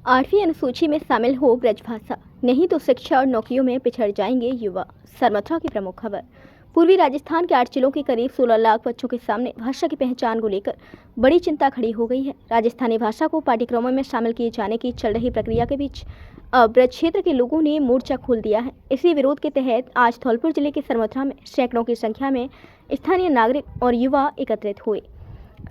8वीं अनुसूची में शामिल हो ब्रजभाषा, नहीं तो शिक्षा और नौकरियों में पिछड़ जाएंगे युवा। सरमथुआ की प्रमुख खबर। पूर्वी राजस्थान के 8 जिलों के करीब 16 लाख बच्चों के सामने भाषा की पहचान को लेकर बड़ी चिंता खड़ी हो गई है। राजस्थानी भाषा को पाठ्यक्रमों में शामिल किए जाने की चल रही प्रक्रिया के बीच अब ब्रज क्षेत्र के लोगों ने मोर्चा खोल दिया है। इसी विरोध के तहत आज धौलपुर जिले के सरमथुआ में सैकड़ों की संख्या में स्थानीय नागरिक और युवा एकत्रित हुए।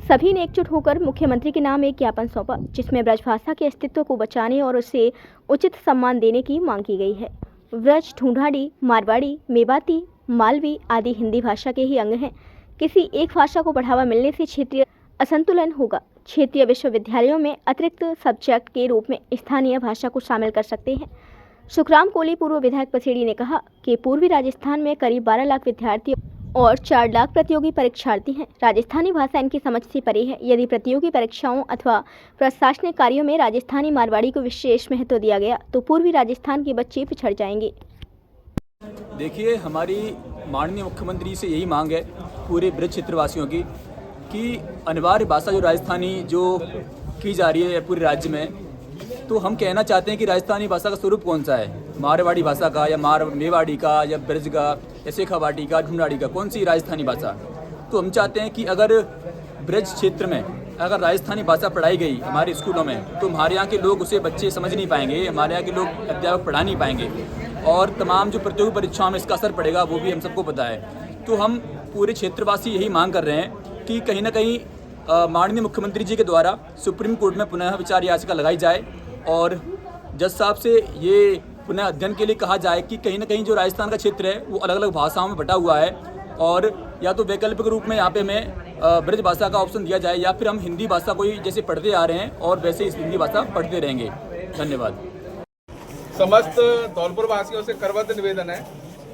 सभी ने एकजुट होकर मुख्यमंत्री के नाम एक ज्ञापन सौंपा, जिसमें ब्रजभाषा के अस्तित्व को बचाने और उसे उचित सम्मान देने की मांग की गई है। ब्रज ढूंढाड़ी, मारवाड़ी, मेवाती, मालवी आदि हिंदी भाषा के ही अंग हैं। किसी एक भाषा को बढ़ावा मिलने से क्षेत्रीय असंतुलन होगा। क्षेत्रीय विश्वविद्यालयों में अतिरिक्त सब्जेक्ट के रूप में स्थानीय भाषा को शामिल कर सकते हैं। सुखराम कोली, पूर्व विधायक पसेड़ी, ने कहा कि पूर्वी राजस्थान में करीब 12 लाख विद्यार्थी और 4 लाख प्रतियोगी परीक्षार्थी हैं। राजस्थानी भाषा इनकी समझ से परे है। यदि प्रतियोगी परीक्षाओं अथवा प्रशासनिक कार्यों में राजस्थानी मारवाड़ी को विशेष महत्व दिया गया तो पूर्वी राजस्थान के बच्चे पिछड़ जाएंगे। देखिए, हमारी माननीय मुख्यमंत्री से यही मांग है पूरे ब्रज क्षेत्रवासियों की कि अनिवार्य भाषा जो राजस्थानी जो की जा रही है पूरे राज्य में, तो हम कहना चाहते हैं कि राजस्थानी भाषा का स्वरूप कौन सा है, मारवाड़ी भाषा का या मेवाड़ी का या ब्रज का या शेखावाटी का, ढूंढाड़ी का, कौन सी राजस्थानी भाषा। तो हम चाहते हैं कि अगर ब्रज क्षेत्र में अगर राजस्थानी भाषा पढ़ाई गई हमारे स्कूलों में तो हमारे यहाँ के लोग उसे बच्चे समझ नहीं पाएंगे, हमारे यहाँ के लोग अध्यापक पढ़ा नहीं पाएंगे और तमाम जो प्रतियोगी परीक्षाओं में इसका असर पड़ेगा वो भी हम सबको पता है। तो हम पूरे क्षेत्रवासी यही मांग कर रहे हैं कि कहीं ना कहीं माननीय मुख्यमंत्री जी के द्वारा सुप्रीम कोर्ट में पुनः विचार याचिका लगाई जाए और जज साहब से ये पुनः अध्ययन के लिए कहा जाए कि कहीं ना कहीं जो राजस्थान का क्षेत्र है वो अलग अलग भाषाओं में बटा हुआ है और या तो वैकल्पिक रूप में यहाँ पे हमें ब्रज भाषा का ऑप्शन दिया जाए या फिर हम हिंदी भाषा को ही जैसे पढ़ते आ रहे हैं और वैसे इस हिंदी भाषा पढ़ते रहेंगे। धन्यवाद। समस्त धौलपुर वासियों से करबद्ध निवेदन है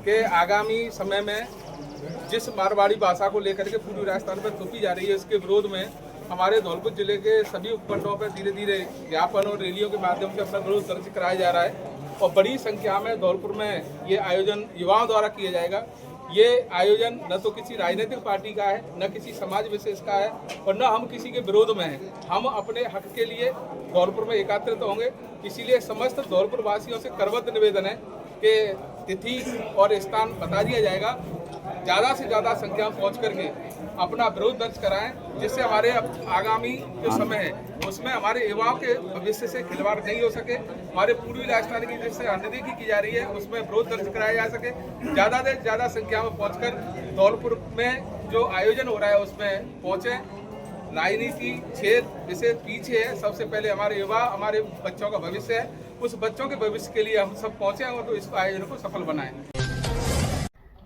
कि आगामी समय में जिस मारवाड़ी भाषा को लेकर के पूर्वी राजस्थान पर थोपी जा रही है, इसके विरोध में हमारे धौलपुर जिले के सभी उपखंडों पर धीरे धीरे ज्ञापन और रैलियों के माध्यम से अपना विरोध दर्ज कराया जा रहा है और बड़ी संख्या में धौलपुर में ये आयोजन युवाओं द्वारा किया जाएगा। ये आयोजन न तो किसी राजनीतिक पार्टी का है, न किसी समाज विशेष का है और न हम किसी के विरोध में हैं। हम अपने हक के लिए धौलपुर में एकत्रित होंगे। इसीलिए समस्त धौलपुर वासियों से करबद्ध निवेदन है कि तिथि और स्थान बता दिया जाएगा, ज़्यादा से ज़्यादा संख्या में पहुँच करके अपना विरोध दर्ज कराएं, जिससे हमारे आगामी जो समय है उसमें हमारे युवाओं के भविष्य से खिलवाड़ नहीं हो सके। हमारे पूर्वी राजस्थान की जिससे अनदेखी की जा रही है उसमें विरोध दर्ज कराया जा सके। ज़्यादा से ज़्यादा संख्या में पहुंचकर धौलपुर में जो आयोजन हो रहा है उसमें पहुंचे। राजनीति क्षेत्र जिसे पीछे है, सबसे पहले हमारे युवा, हमारे बच्चों का भविष्य है। उस बच्चों के भविष्य के लिए हम सब पहुँचे और इस आयोजन को सफल बनाएं।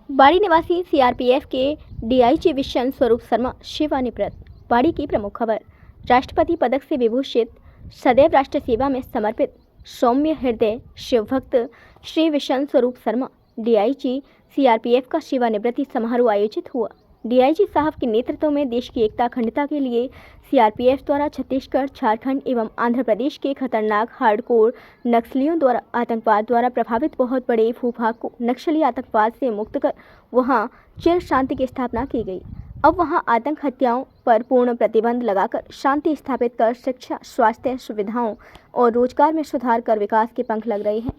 बाड़ी निवासी सीआरपीएफ के डीआईजी विशन स्वरूप शर्मा सेवानिवृत्त। बाड़ी की प्रमुख खबर। राष्ट्रपति पदक से विभूषित, सदैव राष्ट्र सेवा में समर्पित, सौम्य हृदय शिवभक्त Shri vision Swaroop Sharma DIG CRPF का सेवानिवृत्ति समारोह आयोजित हुआ। डीआईजी साहब के नेतृत्व में देश की एकता अखंडता के लिए सीआरपीएफ द्वारा छत्तीसगढ़, झारखंड एवं आंध्र प्रदेश के खतरनाक हार्डकोर नक्सलियों द्वारा आतंकवाद द्वारा प्रभावित बहुत बड़े भूभाग को नक्सली आतंकवाद से मुक्त कर वहां चिर शांति की स्थापना की गई। अब वहां आतंक हत्याओं पर पूर्ण प्रतिबंध लगाकर शांति स्थापित कर शिक्षा, स्वास्थ्य सुविधाओं और रोजगार में सुधार कर विकास के पंख लग रहे हैं।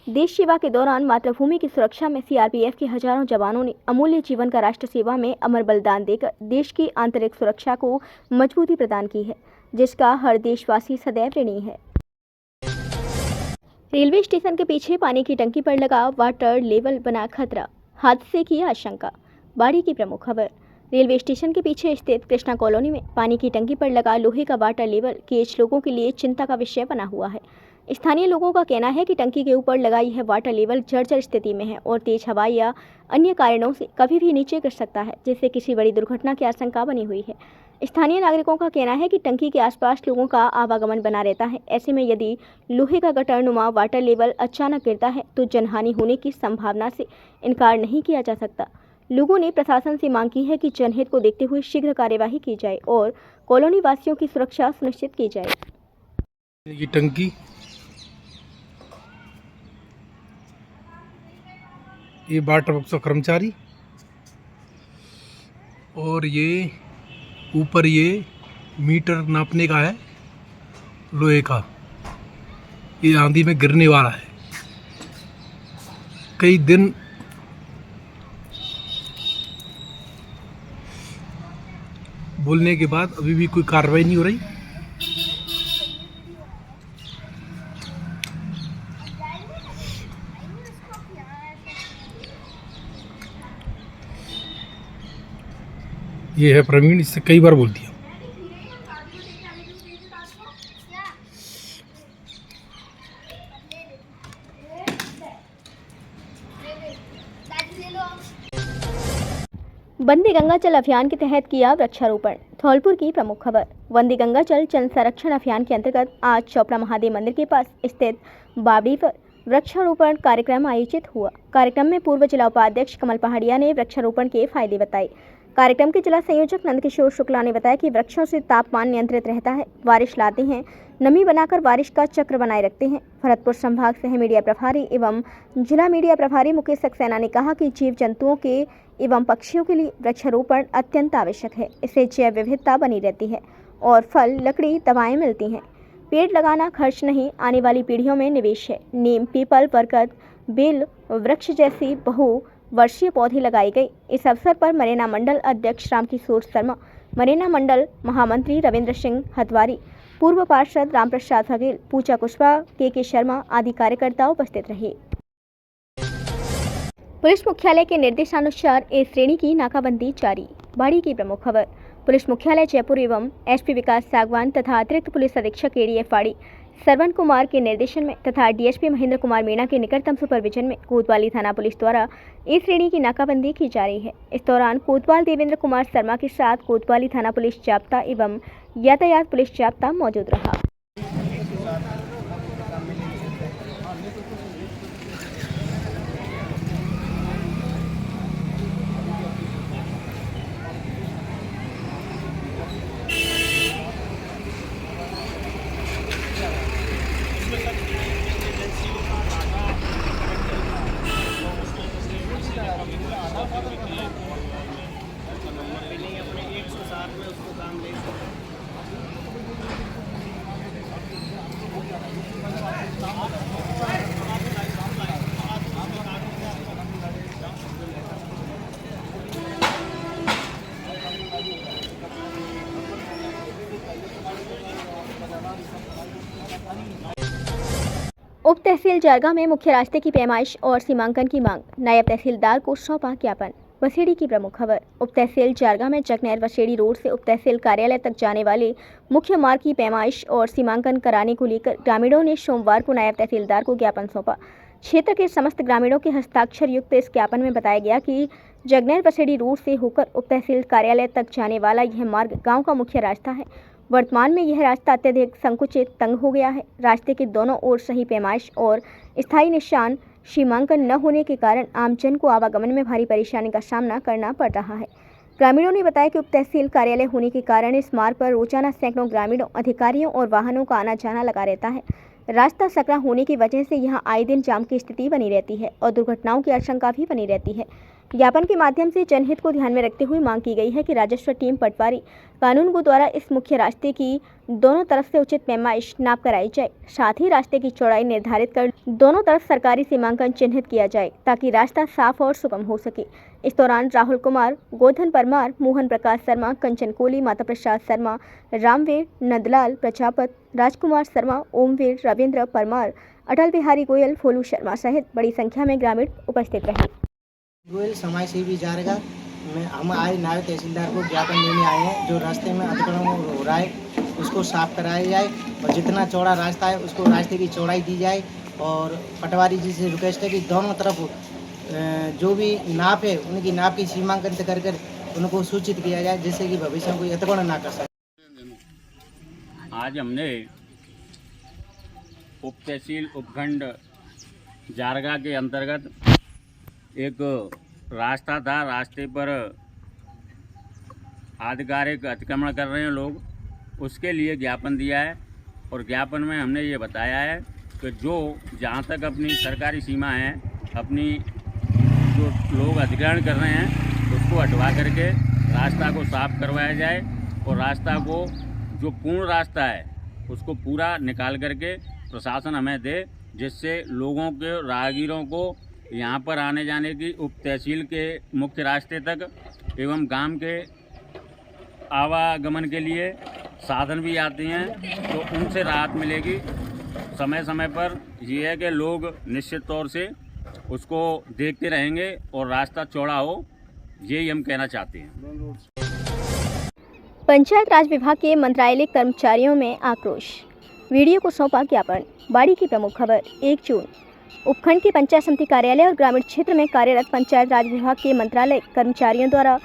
देश सेवा के दौरान मातृभूमि की सुरक्षा में सीआरपीएफ के हजारों जवानों ने अमूल्य जीवन का राष्ट्र सेवा में अमर बलिदान देकर देश की आंतरिक सुरक्षा को मजबूती प्रदान की है, जिसका हर देशवासी सदैव ऋणी है। रेलवे स्टेशन के पीछे पानी की टंकी पर लगा वाटर लेवल बना खतरा, हादसे की आशंका। बाड़ी की प्रमुख खबर। रेलवे स्टेशन के पीछे स्थित कृष्णा कॉलोनी में पानी की टंकी पर लगा लोहे का वाटर लेवल गेज लोगों के लिए चिंता का विषय बना हुआ है। स्थानीय लोगों का कहना है कि टंकी के ऊपर लगा यह वाटर लेवल जर्जर स्थिति में है और तेज हवा या अन्य कारणों से कभी भी नीचे गिर सकता है, जिससे किसी बड़ी दुर्घटना की आशंका बनी हुई है। स्थानीय नागरिकों का कहना है कि टंकी के आसपास लोगों का आवागमन बना रहता है। ऐसे में यदि लोहे का गटरनुमा वाटर लेवल अचानक गिरता है तो जनहानि होने की संभावना से इनकार नहीं किया जा सकता। लोगों ने प्रशासन से मांग की है कि जनहित को देखते हुए शीघ्र कार्यवाही की जाए और कॉलोनी वासियों की सुरक्षा सुनिश्चित की जाए। ये टंकी, ये वाटर वर्क्स का कर्मचारी और ये ऊपर ये मीटर नापने का है लोहे का। ये आंधी में गिरने वाला है। कई दिन बोलने के बाद अभी भी कोई कार्रवाई नहीं हो रही। ये है प्रवीण, इससे कई बार बोल दिया। वंदे गंगा जल अभियान के तहत किया वृक्षारोपण। धौलपुर की प्रमुख खबर। वंदे गंगा जल संरक्षण अभियान के अंतर्गत आज चोपड़ा महादेव मंदिर के पास स्थित बावड़ी पर वृक्षारोपण कार्यक्रम आयोजित हुआ। कार्यक्रम में पूर्व जिला उपाध्यक्ष कमल पहाड़िया ने वृक्षारोपण के फायदे बताए। कार्यक्रम के जिला संयोजक नंदकिशोर शुक्ला ने बताया कि वृक्षों से तापमान नियंत्रित रहता है, बारिश लाते हैं, नमी बनाकर बारिश का चक्र बनाए रखते हैं। भरतपुर संभाग सह मीडिया प्रभारी एवं जिला मीडिया प्रभारी मुकेश सक्सेना ने कहा कि जीव जंतुओं के एवं पक्षियों के लिए वृक्षारोपण अत्यंत आवश्यक है। इससे जैव विविधता बनी रहती है और फल, लकड़ी, दवाएं मिलती हैं। पेड़ लगाना खर्च नहीं, आने वाली पीढ़ियों में निवेश है। नीम, पीपल, बरगद, बेल वृक्ष जैसी बहुवर्षीय पौधे लगाए गए। इस अवसर पर मरेना मंडल अध्यक्ष रामकिशोर शर्मा, मरेना मंडल महामंत्री रविंद्र सिंह हथवारी, पूर्व पार्षद रामप्रसाद बघेल, पूजा कुशवाहा, के शर्मा आदि कार्यकर्ता उपस्थित रहे। पुलिस मुख्यालय के निर्देशानुसार ए श्रेणी की नाकाबंदी जारी। बाड़ी की प्रमुख खबर। पुलिस मुख्यालय जयपुर एवं एसपी विकास सागवान तथा अतिरिक्त पुलिस अधीक्षक एडीएफ बाड़ी सरवण कुमार के निर्देशन में तथा डीएसपी महेंद्र कुमार मीणा के निकटतम सुपरविजन में कोतवाली थाना पुलिस द्वारा ए श्रेणी की नाकाबंदी की जा रही है। इस दौरान कोतवाल देवेंद्र कुमार शर्मा के साथ कोतवाली थाना पुलिस जाब्ता एवं यातायात पुलिस जाब्ता मौजूद रहा। उप तहसील जारगा में मुख्य रास्ते की पैमाइश और सीमांकन की मांग। नायब तहसीलदार को सौंपा ज्ञापन। वसेड़ी की प्रमुख खबर। उप तहसील जारगा में जगनैर वसेड़ी रोड से उप तहसील कार्यालय तक जाने वाले मुख्य मार्ग की पैमाइश और सीमांकन कराने को लेकर ग्रामीणों ने सोमवार को नायब तहसीलदार को ज्ञापन सौंपा। क्षेत्र के समस्त ग्रामीणों के हस्ताक्षर युक्त इस ज्ञापन में बताया गया कि जगनैर वसेड़ी रोड से होकर उप तहसील कार्यालय तक जाने वाला यह मार्ग गाँव का मुख्य रास्ता है। वर्तमान में यह रास्ता अत्यधिक संकुचित, तंग हो गया है। रास्ते के दोनों ओर सही पैमाइश और स्थायी निशान सीमांकन न होने के कारण आमजन को आवागमन में भारी परेशानी का सामना करना पड़ रहा है। ग्रामीणों ने बताया कि उप तहसील कार्यालय होने के कारण इस मार्ग पर रोजाना सैकड़ों ग्रामीणों, अधिकारियों और वाहनों का आना जाना लगा रहता है। रास्ता सकरा होने की वजह से यहाँ आए दिन जाम की स्थिति बनी रहती है और दुर्घटनाओं की आशंका भी बनी रहती है। ज्ञापन के माध्यम से जनहित को ध्यान में रखते हुए मांग की गई है कि राजस्व टीम पटवारी कानूनगो द्वारा इस मुख्य रास्ते की दोनों तरफ से उचित पैमाइश नाप कराई जाए। साथ ही रास्ते की चौड़ाई निर्धारित कर दोनों तरफ सरकारी सीमांकन चिन्हित किया जाए ताकि रास्ता साफ और सुगम हो सके। इस दौरान राहुल कुमार, गोधन परमार, मोहन प्रकाश शर्मा, कंचन कोली, माता प्रसाद शर्मा, रामवीर, नंदलाल प्रजापत, राजकुमार शर्मा, ओमवीर, रविंद्र परमार, अटल बिहारी गोयल, भोलू शर्मा सहित बड़ी संख्या में ग्रामीण उपस्थित रहे। गोयल समाज सेवी जारगा में हम आए नायब तहसीलदार को ज्ञापन देने आए हैं। जो रास्ते में अतिक्रमण हो रहा है उसको साफ कराया जाए और जितना चौड़ा रास्ता है उसको रास्ते की चौड़ाई दी जाए। और पटवारी जी से रिक्वेस्ट है कि दोनों तरफ जो भी नाप है उनकी नाप की सीमांकन कर उनको सूचित किया जाए जिससे कि भविष्य में कोई अतिक्रमण ना कर सके। आज हमने उप तहसील उपखंड जारगा के अंतर्गत एक रास्ता था, रास्ते पर आधिकारिक अतिक्रमण कर रहे हैं लोग, उसके लिए ज्ञापन दिया है। और ज्ञापन में हमने ये बताया है कि जो जहाँ तक अपनी सरकारी सीमा है, अपनी जो लोग अधिग्रहण कर रहे हैं उसको हटवा करके रास्ता को साफ करवाया जाए और रास्ता को जो पूर्ण रास्ता है उसको पूरा निकाल करके प्रशासन हमें दे, जिससे लोगों के राहगीरों को यहाँ पर आने जाने की उप तहसील के मुख्य रास्ते तक एवं गांव के आवागमन के लिए साधन भी आते हैं, तो उनसे राहत मिलेगी। समय समय पर ये है कि लोग निश्चित तौर से उसको देखते रहेंगे और रास्ता चौड़ा हो, यही हम कहना चाहते हैं। पंचायत राज विभाग के मंत्रालय कर्मचारियों में आक्रोश, वीडियो को सौंपा ज्ञापन। बाड़ी की प्रमुख खबर 1 जून। उपखंड के पंचायत समिति कार्यालय और ग्रामीण क्षेत्र में कार्यरत पंचायत राज विभाग के मंत्रालय कर्मचारियों द्वारा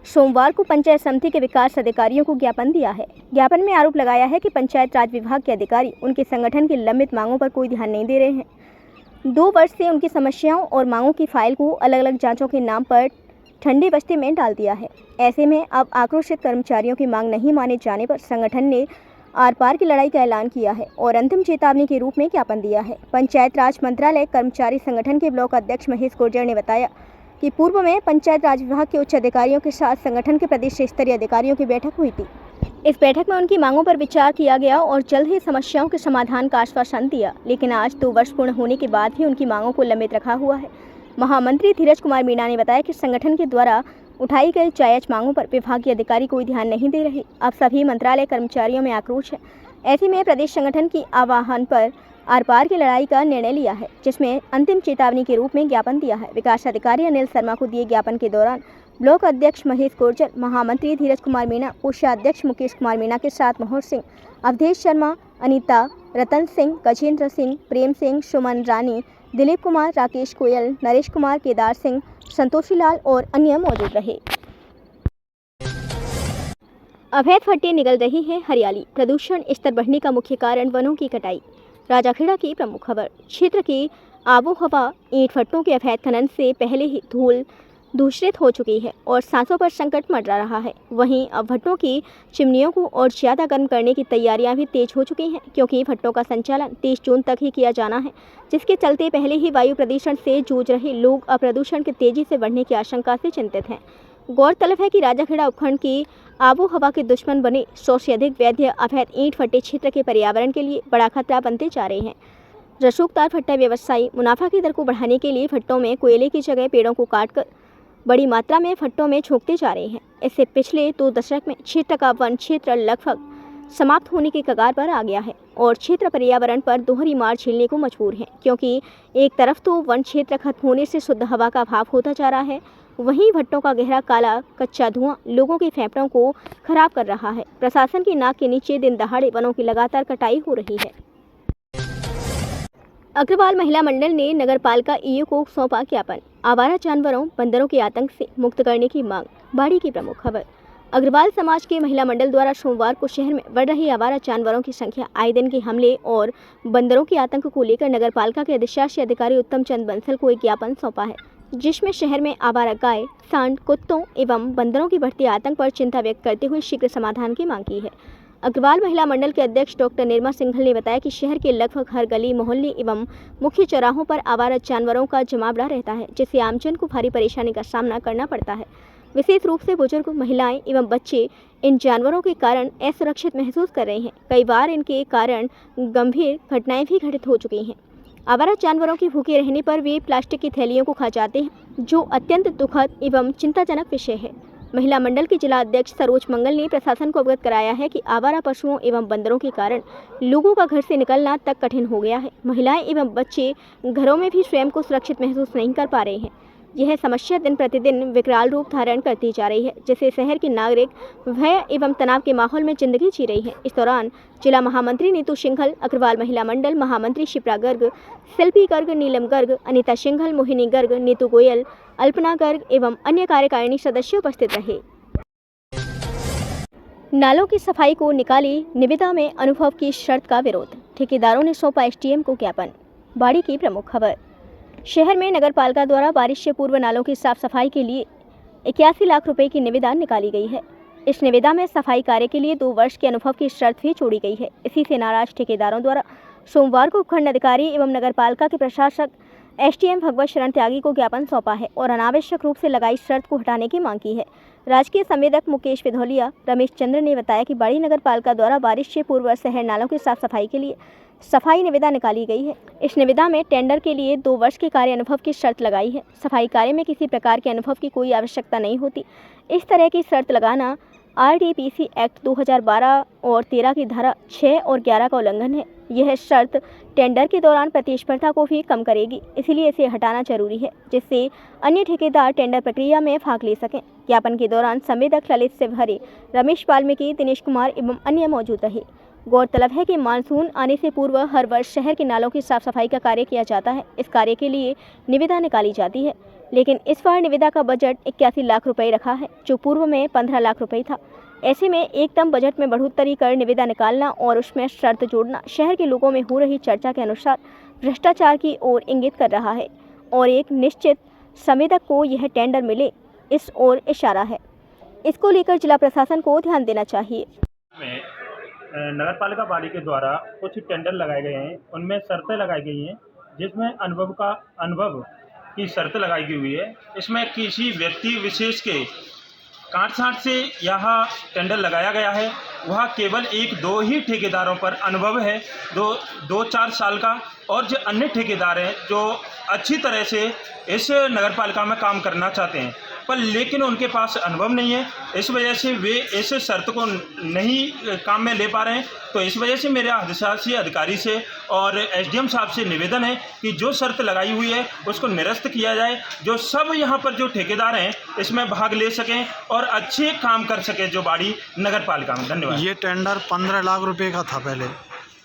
सोमवार को पंचायत समिति के विकास अधिकारियों को ज्ञापन दिया है। ज्ञापन में आरोप लगाया है कि पंचायत राज विभाग के अधिकारी उनके संगठन की लंबित मांगों पर कोई ध्यान नहीं दे रहे हैं। 2 वर्ष से उनकी समस्याओं और मांगों की फाइल को अलग अलग जांचों के नाम पर ठंडे बस्ते में डाल दिया है। ऐसे में अब आक्रोशित कर्मचारियों की मांग नहीं माने जाने पर संगठन ने आर पार की लड़ाई का ऐलान किया है और अंतिम चेतावनी के रूप में ज्ञापन दिया है। पंचायत राज मंत्रालय कर्मचारी संगठन के ब्लॉक अध्यक्ष महेश गुर्जर ने बताया कि पूर्व में पंचायत राज विभाग के उच्च अधिकारियों के साथ संगठन के प्रदेश स्तरीय अधिकारियों की बैठक हुई थी। इस बैठक में उनकी मांगों पर विचार किया गया और जल्द ही समस्याओं के समाधान का आश्वासन दिया, लेकिन आज 2 वर्ष पूर्ण होने के बाद भी उनकी मांगों को लंबित रखा हुआ है। महामंत्री धीरज कुमार मीणा ने बताया कि संगठन के द्वारा उठाई गई जायज मांगों पर विभागीय अधिकारी कोई ध्यान नहीं दे रहे। अब सभी मंत्रालय कर्मचारियों में आक्रोश है। ऐसे में प्रदेश संगठन की आह्वान पर आर पार की लड़ाई का निर्णय लिया है, जिसमें अंतिम चेतावनी के रूप में ज्ञापन दिया है। विकास अधिकारी अनिल शर्मा को दिए ज्ञापन के दौरान ब्लॉक अध्यक्ष महेश गुर्जर, महामंत्री धीरज कुमार मीणा, कोषाध्यक्ष मुकेश कुमार मीणा के साथ मोहर सिंह, अवधेश शर्मा, अनीता, रतन सिंह, गजेंद्र सिंह, प्रेम सिंह, सुमन रानी, दिलीप कुमार, राकेश गोयल, नरेश कुमार, केदार सिंह, संतोषी लाल और अन्य मौजूद रहे। अवैध फट्टे निगल रही है हरियाली, प्रदूषण स्तर बढ़ने का मुख्य कारण वनों की कटाई। राजाखेड़ा की प्रमुख खबर, क्षेत्र की आबोहवा ईंट भट्टों के अवैध खनन से पहले ही धूल दूषित हो चुकी है और सांसों पर संकट मंडरा रहा है। वहीं अब भट्टों की चिमनियों को और ज़्यादा गर्म करने की तैयारियां भी तेज हो चुकी हैं, क्योंकि भट्टों का संचालन 30 जून तक ही किया जाना है, जिसके चलते पहले ही वायु प्रदूषण से जूझ रहे लोग अब प्रदूषण के तेजी से बढ़ने की आशंका से चिंतित हैं। गौरतलब है कि राजाखेड़ा उपखंड की आबोहवा के दुश्मन बने 100 से अधिक वैध अवैध ईंट भट्टे क्षेत्र के पर्यावरण के लिए बड़ा खतरा बनते जा रहे हैं। रसूखदार भट्टा व्यवसायी मुनाफा की दर को बढ़ाने के लिए भट्टों में कोयले की जगह पेड़ों को काटकर बड़ी मात्रा में भट्टों में झोंकते जा रहे हैं। इससे पिछले 2 दशक में क्षेत्र का वन क्षेत्र लगभग समाप्त होने के कगार पर आ गया है और क्षेत्र पर्यावरण पर दोहरी मार झेलने को मजबूर है, क्योंकि एक तरफ तो वन क्षेत्र खत्म होने से शुद्ध हवा का अभाव होता जा रहा है, वहीं भट्टों का गहरा काला कच्चा धुआं लोगों के फेफड़ों को खराब कर रहा है। प्रशासन की नाक के नीचे दिन दहाड़े वनों की लगातार कटाई हो रही है। अग्रवाल महिला मंडल ने नगरपालिका ईओ को सौंपा ज्ञापन, आवारा जानवरों बंदरों के आतंक से मुक्त करने की मांग। बाड़ी की प्रमुख खबर, अग्रवाल समाज के महिला मंडल द्वारा सोमवार को शहर में बढ़ रही आवारा जानवरों की संख्या, आए दिन के हमले और बंदरों के आतंक को लेकर नगरपालिका के अधिशासी अधिकारी उत्तम चंद बंसल को एक ज्ञापन सौंपा है, जिसमें शहर में आवारा गाय, सांड, कुत्तों एवं बंदरों के बढ़ते आतंक पर चिंता व्यक्त करते हुए शीघ्र समाधान की मांग की है। अग्रवाल महिला मंडल के अध्यक्ष डॉक्टर निर्मा सिंघल ने बताया कि शहर के लगभग हर गली, मोहल्ले एवं मुख्य चौराहों पर आवारा जानवरों का जमावड़ा रहता है, जिससे आमजन को भारी परेशानी का सामना करना पड़ता है। विशेष रूप से बुजुर्ग, महिलाएं एवं बच्चे इन जानवरों के कारण असुरक्षित महसूस कर रहे हैं। कई बार इनके कारण गंभीर घटनाएं भी घटित हो चुकी हैं। आवारा जानवरों के भूखे रहने पर वे प्लास्टिक की थैलियों को खा जाते हैं, जो अत्यंत दुखद एवं चिंताजनक विषय है। महिला मंडल की जिला अध्यक्ष सरोज मंगल ने प्रशासन को अवगत कराया है कि आवारा पशुओं एवं बंदरों के कारण लोगों का घर से निकलना तक कठिन हो गया है। महिलाएं एवं बच्चे घरों में भी स्वयं को सुरक्षित महसूस नहीं कर पा रहे हैं। यह समस्या दिन प्रतिदिन विकराल रूप धारण करती जा रही है, जिससे शहर के नागरिक भय एवं तनाव के माहौल में जिंदगी जी रही है। इस दौरान जिला महामंत्री नीतू सिंघल, अग्रवाल महिला मंडल महामंत्री शिप्रा गर्ग, शिल्पी गर्ग, नीलम गर्ग, अनीता सिंघल, मोहिनी गर्ग, नीतू गोयल, अल्पना गर्ग एवं अन्य कार्यकारिणी सदस्य उपस्थित रहे। नालों की सफाई को निकाली निविदा में अनुभव की शर्त का विरोध, ठेकेदारों ने सौंपा एसडीएम को ज्ञापन। बाड़ी की प्रमुख खबर, शहर में नगरपालिका द्वारा बारिश से पूर्व नालों की साफ सफाई के लिए 81 लाख रुपए की निविदा निकाली गई है। इस निविदा में सफाई कार्य के लिए 2 वर्ष के अनुभव की शर्त भी जोड़ी गई है। इसी से नाराज ठेकेदारों द्वारा सोमवार को उपखंड अधिकारी एवं नगरपालिका के प्रशासक एसडीएम भगवत शरण त्यागी को ज्ञापन सौंपा है और अनावश्यक रूप से लगाई शर्त को हटाने की मांग की है। राजकीय संवेदक मुकेश विधौलिया रमेश चंद्र ने बताया कि बाड़ी नगरपालिका द्वारा बारिश से पूर्व शहर नालों की साफ सफाई के लिए सफाई निविदा निकाली गई है। इस निविदा में टेंडर के लिए 2 वर्ष के कार्य अनुभव की शर्त लगाई है। सफाई कार्य में किसी प्रकार के अनुभव की कोई आवश्यकता नहीं होती। इस तरह की शर्त लगाना RDPC एक्ट 2012 और 13 की धारा 6 और 11 का उल्लंघन है। यह शर्त टेंडर के दौरान प्रतिस्पर्धा को भी कम करेगी, इसलिए इसे हटाना जरूरी है, जिससे अन्य ठेकेदार टेंडर प्रक्रिया में भाग ले सकें। ज्ञापन के दौरान संवेदक ललित शिवहरे, रमेश वाल्मीकि, दिनेश कुमार एवं अन्य मौजूद रहे। गौरतलब है कि मानसून आने से पूर्व हर वर्ष शहर के नालों की साफ सफाई का कार्य किया जाता है। इस कार्य के लिए निविदा निकाली जाती है, लेकिन इस बार निविदा का बजट 81 लाख रुपए रखा है, जो पूर्व में 15 लाख रुपए था। ऐसे में एकदम बजट में बढ़ोतरी कर निविदा निकालना और उसमें शर्त जोड़ना शहर के लोगों में हो रही चर्चा के अनुसार भ्रष्टाचार की ओर इंगित कर रहा है और एक निश्चित संवेदक को यह टेंडर मिले, इस ओर इशारा है। इसको लेकर जिला प्रशासन को ध्यान देना चाहिए। नगर पालिका बॉडी के द्वारा कुछ टेंडर लगाए गए हैं, उनमें शर्तें लगाई गई हैं, जिसमें अनुभव की शर्त लगाई गई हुई है। इसमें किसी व्यक्ति विशेष के काट-छाँट से यह टेंडर लगाया गया है। वह केवल 1-2 ही ठेकेदारों पर अनुभव है, 2-4 साल का, और जो अन्य ठेकेदार हैं जो अच्छी तरह से इस नगरपालिका में काम करना चाहते हैं, पर लेकिन उनके पास अनुभव नहीं है। इस वजह से वे इस शर्त को नहीं काम में ले पा रहे हैं। तो इस वजह से मेरे अधिशासी अधिकारी से और SDM साहब से निवेदन है कि जो शर्त लगाई हुई है उसको निरस्त किया जाए, जो सब यहाँ पर जो ठेकेदार हैं इसमें भाग ले सकें और अच्छे काम कर सकें जो बाड़ी नगर पालिका में। धन्यवाद। ये टेंडर 15 लाख रुपए का था पहले,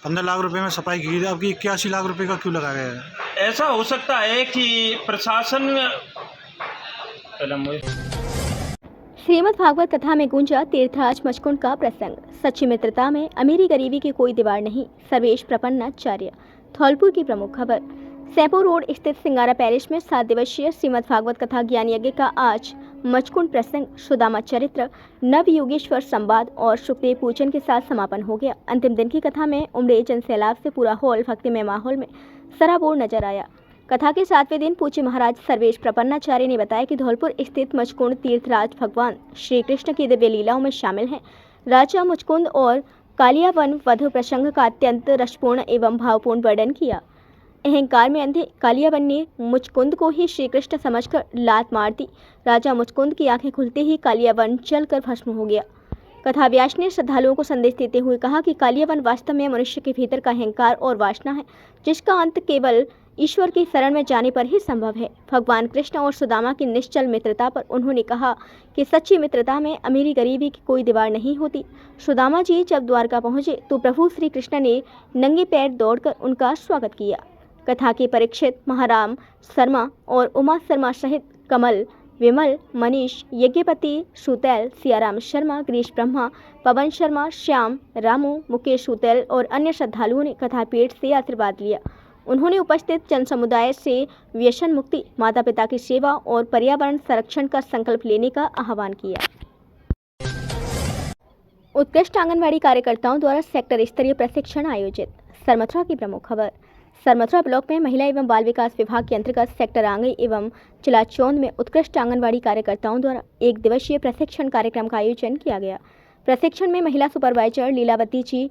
15 लाख रुपए में सफाई की थी, अब 81 लाख रुपए का क्यों लगाया गया है? ऐसा हो सकता है कि प्रशासन श्रीमद् भागवत कथा में गूंजा तीर्थराज मचकुंड का प्रसंग। सच्ची मित्रता में अमीरी गरीबी की कोई दीवार नहीं। सर्वेश प्रपन्नाचार्य। धौलपुर की प्रमुख खबर। सैंपो रोड स्थित सिंगारा पैलेस में 7 दिवसीय श्रीमद् भागवत कथा ज्ञान यज्ञ का आज मचकुंड प्रसंग, सुदामा चरित्र, नवयोगेश्वर संवाद और सुखदेव पूजन के साथ समापन हो गया। अंतिम दिन की कथा में उमड़े जन सैलाब से पूरा हॉल भक्तिमय माहौल में सराबोर नजर आया। कथा के 7वें दिन पूज्य महाराज सर्वेश प्रपन्नाचार्य ने बताया कि धौलपुर स्थित मचकुंड तीर्थराज भगवान श्री कृष्ण की दिव्य लीलाओं में शामिल हैं। राजा मुचकुंद और कालियावन वध प्रसंग का अत्यंत रसपूर्ण एवं भावपूर्ण वर्णन किया। अहंकार में अंधे कालियावन ने मुचकुंद को ही श्री कृष्ण समझकर लात मार दी। राजा मुचकुंद की आंखें खुलते ही कालियावन जलकर भस्म हो गया। कथा व्यास ने श्रद्धालुओं को संदेश देते हुए कहा कि कालियावन वास्तव में मनुष्य के भीतर का अहंकार और वासना है, जिसका अंत केवल ईश्वर की शरण में जाने पर ही संभव है। भगवान कृष्ण और सुदामा की निश्चल मित्रता पर उन्होंने कहा कि सच्ची मित्रता में अमीरी गरीबी की कोई दीवार नहीं होती। सुदामा जी जब द्वारका पहुंचे तो प्रभु श्री कृष्ण ने नंगे पैर दौड़कर उनका स्वागत किया। कथा के परीक्षित, महाराम शर्मा और उमा शर्मा सहित कमल, विमल, मनीष, यज्ञपति, सुतैल, सियाराम शर्मा, गिरीश ब्रह्मा, पवन शर्मा, श्याम, रामू, मुकेश सुतैल और अन्य श्रद्धालुओं ने कथा पीठ से आशीर्वाद लिया। उन्होंने उपस्थित जन समुदाय से व्यसन मुक्ति, माता पिता की सेवा और पर्यावरण संरक्षण का संकल्प लेने का आह्वान किया। उत्कृष्ट आंगनवाड़ी कार्यकर्ताओं द्वारा सेक्टर स्तरीय प्रशिक्षण आयोजित। सरमथुरा की प्रमुख खबर। सरमथुरा ब्लॉक में महिला एवं बाल विकास विभाग के अंतर्गत सेक्टर आंगई एवं जिला चौंद में उत्कृष्ट आंगनवाड़ी कार्यकर्ताओं द्वारा 1 दिवसीय प्रशिक्षण कार्यक्रम का आयोजन किया गया। प्रशिक्षण में महिला सुपरवाइजर लीलावती जी,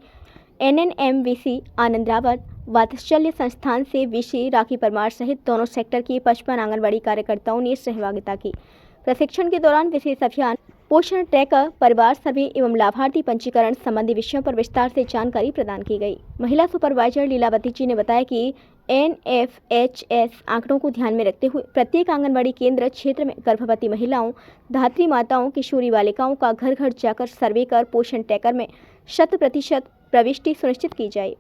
NNMVC आनंद रावत, वात्सल्य संस्थान से VC राखी परमार सहित दोनों सेक्टर की 55 आंगनबाड़ी कार्यकर्ताओं ने सहभागिता की। प्रशिक्षण के दौरान विशेष अभियान, पोषण ट्रैकर, परिवार सर्वे एवं लाभार्थी पंजीकरण संबंधी विषयों पर विस्तार से जानकारी प्रदान की गई। महिला सुपरवाइजर लीलावती जी ने बताया कि NFHS आंकड़ों को ध्यान में रखते हुए प्रत्येक आंगनबाड़ी केंद्र क्षेत्र में गर्भवती महिलाओं, धात्री माताओं, किशोरी बालिकाओं का घर घर जाकर सर्वे कर पोषण ट्रैकर में 100% प्रविष्टि सुनिश्चित की जाए।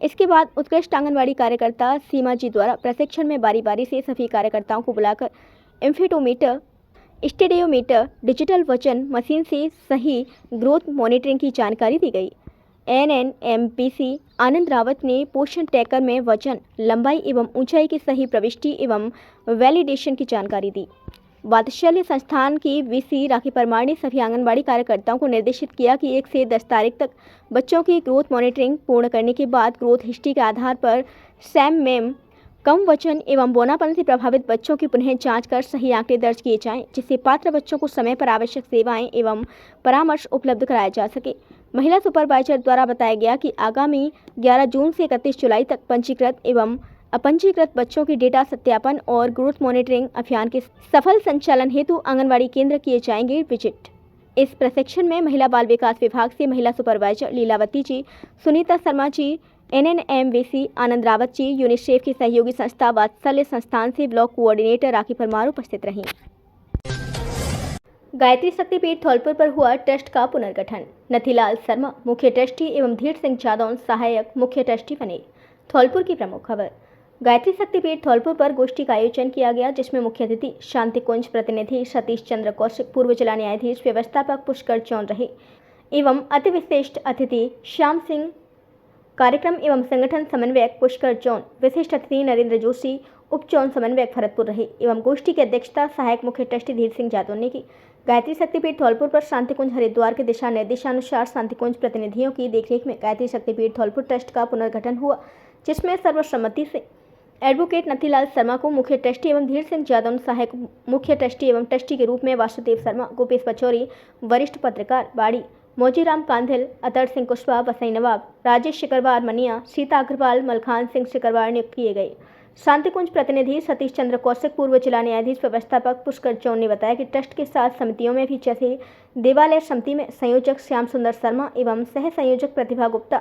इसके बाद उत्कृष्ट आंगनबाड़ी कार्यकर्ता सीमा जी द्वारा प्रशिक्षण में बारी बारी से सभी कार्यकर्ताओं को बुलाकर एम्फेटोमीटर, स्टेडियोमीटर, डिजिटल वजन मशीन से सही ग्रोथ मॉनिटरिंग की जानकारी दी गई। NNMPC आनंद रावत ने पोषण ट्रैकर में वजन, लंबाई एवं ऊंचाई की सही प्रविष्टि एवं वैलिडेशन की जानकारी दी। वात्सल्य संस्थान की VC राखी परमार ने सभी आंगनबाड़ी कार्यकर्ताओं को निर्देशित किया कि 1 से 10 तारीख तक बच्चों की ग्रोथ मॉनिटरिंग पूर्ण करने के बाद ग्रोथ हिस्ट्री के आधार पर SAM-MEM कम वजन एवं बोनापन से प्रभावित बच्चों की पुनः जांच कर सही आंकड़े दर्ज किए जाएं, जिससे पात्र बच्चों को समय पर आवश्यक सेवाएं एवं परामर्श उपलब्ध कराया जा सके। महिला सुपरवाइजर द्वारा बताया गया कि आगामी 11 जून से 31 जुलाई तक पंजीकृत एवं अपंजीकृत बच्चों की डेटा सत्यापन और ग्रोथ मॉनिटरिंग अभियान के सफल संचालन हेतु आंगनबाड़ी केंद्र किए जाएंगे विजिट। इस प्रशिक्षण में महिला बाल विकास विभाग से महिला सुपरवाइजर लीलावती जी, सुनीता शर्मा जी, NNMVC आनंद रावत जी, यूनिसेफ की सहयोगी संस्था वात्सल्य संस्थान से ब्लॉक कोऑर्डिनेटर राखी परमार उपस्थित रहीं। गायत्री शक्तिपीठ धौलपुर पर हुआ ट्रस्ट का पुनर्गठन। नथीलाल शर्मा मुख्य ट्रस्टी एवं धीर सिंह जादौन सहायक मुख्य ट्रस्टी बने। धौलपुर की प्रमुख खबर। गायत्री शक्तिपीठ धौलपुर पर गोष्ठी का आयोजन किया गया, जिसमें मुख्य अतिथि शांति कुंज प्रतिनिधि सतीश चंद्र कौशिक, पूर्व जिला न्यायाधीश व्यवस्थापक पुष्कर चौन रहे एवं अति विशिष्ट अतिथि श्याम सिंह, कार्यक्रम एवं संगठन समन्वयक पुष्कर चौन, विशिष्ट अतिथि नरेंद्र जोशी, उप चौन समन्वयक भरतपुर रहे एवं गोष्ठी की अध्यक्षता सहायक मुख्य ट्रस्टी धीर सिंह जादौन ने की। गायत्री शक्तिपीठ धौलपुर पर शांतिकुंज हरिद्वार के दिशा निर्देशानुसार शांतिकुंज प्रतिनिधियों की देखरेख में गायत्री शक्तिपीठ धौलपुर ट्रस्ट का पुनर्गठन हुआ, जिसमें सर्वसम्मति से एडवोकेट नथीलाल शर्मा को मुख्य ट्रस्टी एवं धीर सिंह जादौन सहायक मुख्य ट्रस्टी एवं ट्रस्टी के रूप में वासुदेव शर्मा, गोपेश पचौरी, वरिष्ठ पत्रकार बाड़ी, मोजीराम कांधिल, अतर सिंह कुशवाहा, बसई नवाब, राजेश शिकरवार मनिया, सीता अग्रवाल, मलखान सिंह शिकरवार नियुक्त किए गए। शांतिकुंज प्रतिनिधि सतीश चंद्र कौशिक, पूर्व जिला न्यायाधीश व्यवस्थापक पुष्कर चौन ने बताया कि ट्रस्ट के साथ समितियों में भी जैसे देवालय समिति में संयोजक श्याम सुंदर शर्मा एवं सह संयोजक प्रतिभा गुप्ता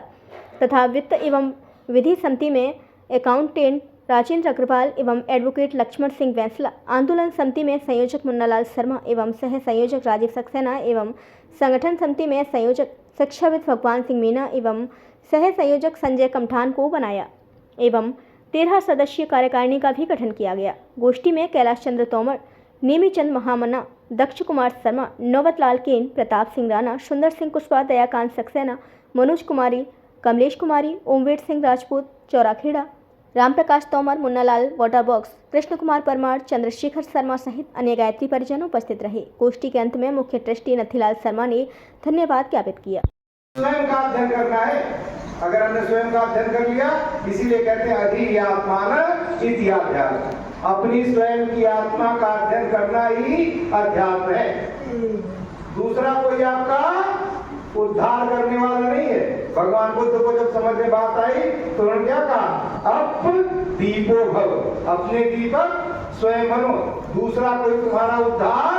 तथा वित्त एवं विधि समिति में अकाउंटेंट राजेंद्र अग्रवाल एवं एडवोकेट लक्ष्मण सिंह बैंसला, आंदोलन समिति में संयोजक मुन्नालाल शर्मा एवं सह संयोजक राजीव सक्सेना एवं संगठन समिति में संयोजक शिक्षाविद भगवान सिंह मीना एवं सह संयोजक संजय कमठान को बनाया एवं 13 सदस्यीय कार्यकारिणी का भी गठन किया गया। गोष्ठी में कैलाश चंद्र तोमर, नेमीचंद महामना, दक्ष कुमार शर्मा, नौबतलाल केन, प्रताप सिंह राणा, सुंदर सिंह कुशवाहा, दयाकांत सक्सेना, मनोज कुमारी, कमलेश कुमारी, ओमवीर सिंह राजपूत, चौराखेड़ा, रामप्रकाश तोमर, मुन्नालाल वाटर बॉक्स, कृष्ण कुमार परमार, चंद्रशेखर शर्मा सहित अन्य गायत्री परिजन उपस्थित रहे। गोष्ठी के अंत में मुख्य ट्रस्टी नथीलाल शर्मा ने धन्यवाद ज्ञापित किया। स्वयं का अध्ययन करना है, अगर हमने स्वयं का अध्ययन कर लिया, इसीलिए कहते हैं अधियात्मान इत्याध्यात्म। अपनी स्वयं की आत्मा का अध्ययन करना ही अध्यात्म है। दूसरा कोई आपका उद्धार करने वाला नहीं है। भगवान बुद्ध को जब समझ में बात आई तो उन्होंने क्या कहा, अप दीपो भव, अपने दीपक स्वयं बनो। दूसरा कोई तुम्हारा उद्धार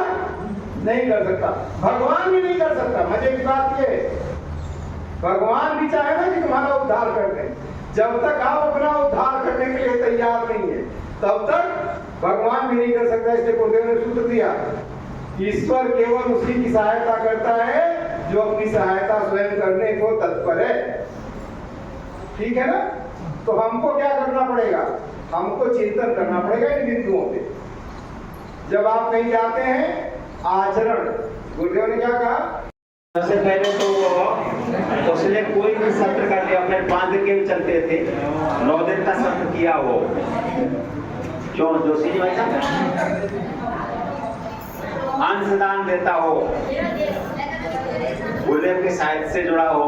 नहीं कर सकता, भगवान भी नहीं कर सकता। मजे की बात ये, भगवान भी चाहे ना कि तुम्हारा उद्धार कर दे, जब तक आप अपना उद्धार करने के लिए तैयार नहीं है तब तक भगवान भी नहीं कर सकता। इसलिए गुरुदेव ने सूत्र दिया, ईश्वर केवल उसी की सहायता करता है जो अपनी सहायता स्वयं करने को तत्पर है। ठीक है ना? तो हमको क्या करना पड़ेगा, हमको चिंतन करना पड़ेगा इन बिंदुओं पे। जब आप कहीं जाते हैं, आचरण, गुरुदेव ने क्या कहा, सबसे पहले तो उसने कोई भी सत्र कर लिया, फिर बांध के भी चलते थे, 9 दिन का सत्र किया हो। क्यों जोशी जी भाई साहब अंशदान देता हो, गुरुदेव के साहित्य से जुड़ा हो,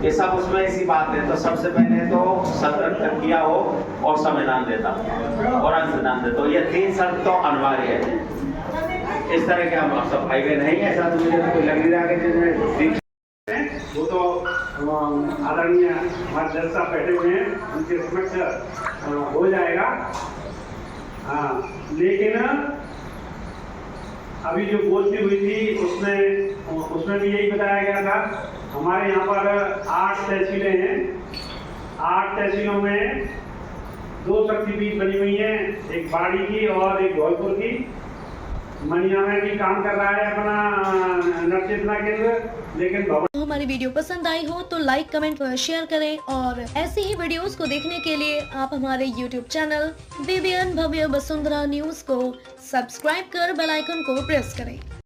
ये सब उसमें ऐसी बात है। तो सबसे पहले तो सत्र किया हो और संविधान देता हो और अंशदान देता हो, ये 3 शर्त तो अनिवार्य है। इस तरह के हम सब भाई बहन नहीं है, ऐसा तो मुझे कोई लग नहीं रहा कि वो तो आदरणीय हमारे जज साहब बैठे हुए हैं, उनके समक्ष हो जाएगा। हाँ, लेकिन अभी जो गोष्ठी हुई थी उसमें भी यही बताया गया था। हमारे यहाँ पर 8 तहसीलें हैं, 8 तहसीलों में 2 शक्तिपीठ बनी हुई हैं, एक बाड़ी की और एक धौलपुर की। मनिया में भी काम कर रहा है अपना नवचेतना केंद्र, लेकिन हमारी वीडियो पसंद आई हो तो लाइक, कमेंट और शेयर करें, और ऐसे ही वीडियोस को देखने के लिए आप हमारे YouTube चैनल BBN भव्य वसुंधरा न्यूज को सब्सक्राइब कर बेल आइकन को प्रेस करें।